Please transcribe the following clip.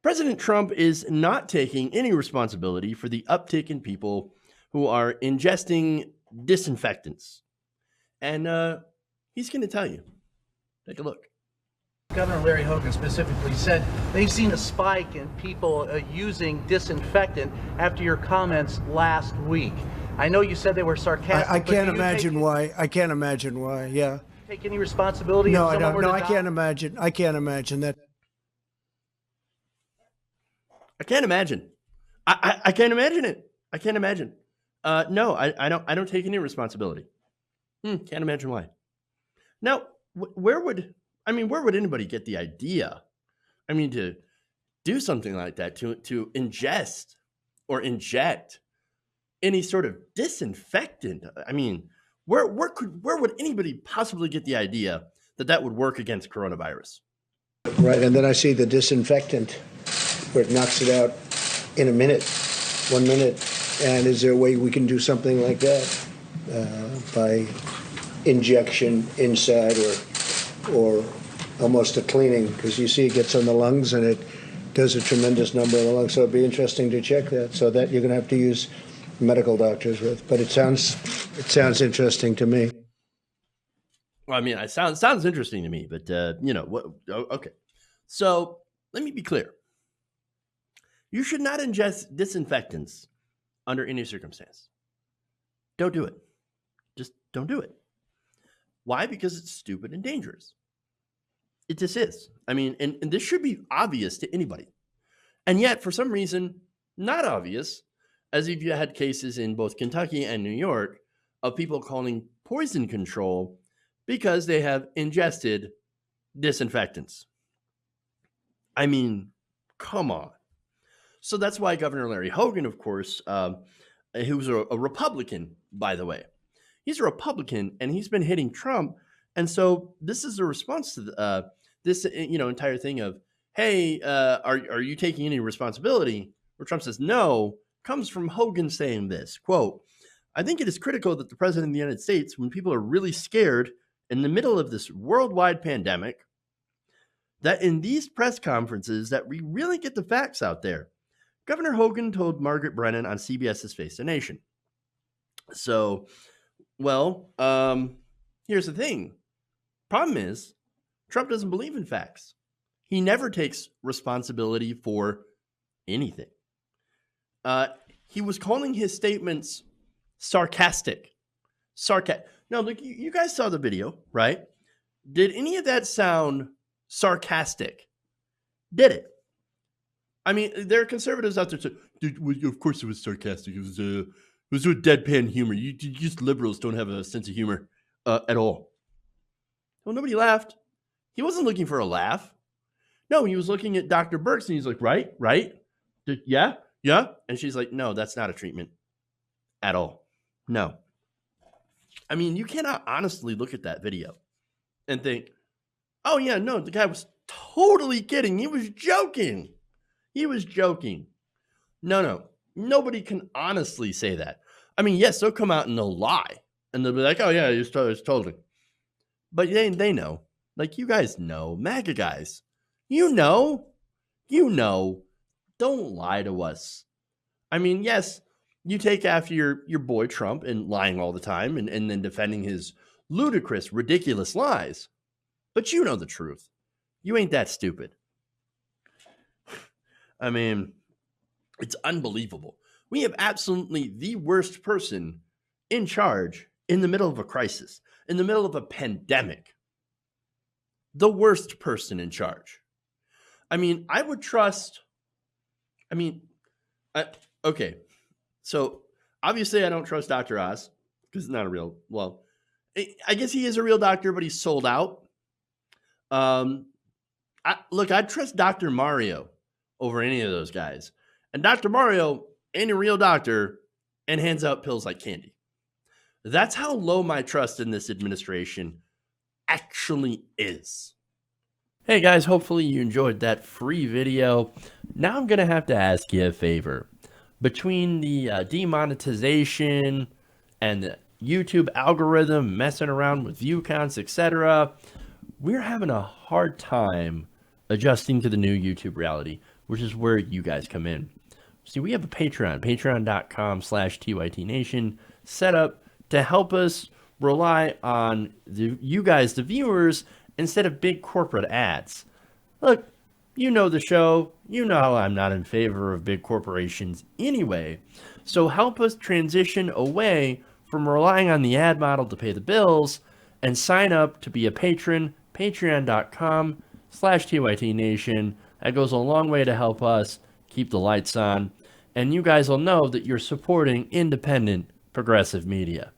President Trump is not taking any responsibility for the uptick in people who are ingesting disinfectants. And he's going to tell you. Take a look. Governor Larry Hogan specifically said they've seen a spike in people using disinfectant after your comments last week. I know you said they were sarcastic. I can't imagine why. I can't imagine why. Yeah. Take any responsibility? No, I don't. No, I can't imagine. I can't imagine that. I can't imagine. I can't imagine it. I can't imagine. No, I don't take any responsibility. Can't imagine why. Now, where would anybody get the idea? I mean, to do something like that, to ingest or inject any sort of disinfectant. I mean, where would anybody possibly get the idea that would work against coronavirus? Right, and then I see the disinfectant where it knocks it out in a minute, 1 minute. And is there a way we can do something like that by injection inside or almost a cleaning? Because you see it gets on the lungs and it does a tremendous number of the lungs. So it'd be interesting to check that. So that you're going to have to use medical doctors with. But it sounds interesting to me. Well, I mean, it sounds interesting to me, but okay. So let me be clear. You should not ingest disinfectants under any circumstance. Don't do it. Just don't do it. Why? Because it's stupid and dangerous. It just is. I mean, and this should be obvious to anybody. And yet, for some reason, not obvious, as if you had cases in both Kentucky and New York of people calling poison control because they have ingested disinfectants. I mean, come on. So that's why Governor Larry Hogan, of course, who's a Republican, by the way, he's a Republican and he's been hitting Trump. And so this is a response to this, entire thing of, hey, are you taking any responsibility? Where Trump says no, comes from Hogan saying this, quote, I think it is critical that the president of the United States, when people are really scared in the middle of this worldwide pandemic, that in these press conferences that we really get the facts out there. Governor Hogan told Margaret Brennan on CBS's Face the Nation. So, well, here's the thing. Problem is, Trump doesn't believe in facts. He never takes responsibility for anything. He was calling his statements sarcastic. No, look, you guys saw the video, right? Did any of that sound sarcastic? Did it? I mean, there are conservatives out there saying, of course it was sarcastic. It was a deadpan humor. You just liberals don't have a sense of humor at all. Well, nobody laughed. He wasn't looking for a laugh. No, he was looking at Dr. Birx and he's like, right? Yeah. And she's like, no, that's not a treatment at all. No. I mean, you cannot honestly look at that video and think, oh yeah, no, the guy was totally kidding. He was joking. No. Nobody can honestly say that. I mean, yes, they'll come out and they'll lie. And they'll be like, oh yeah, it's totally. But they know. Like, you guys know. MAGA guys. You know. Don't lie to us. I mean, yes, you take after your boy Trump and lying all the time and then defending his ludicrous, ridiculous lies. But you know the truth. You ain't that stupid. I mean, it's unbelievable. We have absolutely the worst person in charge in the middle of a crisis, in the middle of a pandemic. The worst person in charge. I mean, okay. So obviously I don't trust Dr. Oz because it's not a real, well, I guess he is a real doctor, but he's sold out. I'd trust Dr. Mario over any of those guys. And Dr. Mario ain't a real doctor and hands out pills like candy. That's how low my trust in this administration actually is. Hey guys, hopefully you enjoyed that free video. Now I'm going to have to ask you a favor. Between the demonetization and the YouTube algorithm messing around with view counts, etc., we're having a hard time adjusting to the new YouTube reality. which is where you guys come in. See, we have a Patreon, patreon.com/TYTNation, set up to help us rely on you guys, the viewers, instead of big corporate ads. Look, you know the show. You know I'm not in favor of big corporations anyway. So help us transition away from relying on the ad model to pay the bills and sign up to be a patron, patreon.com/TYTNation. That goes a long way to help us keep the lights on. And you guys will know that you're supporting independent progressive media.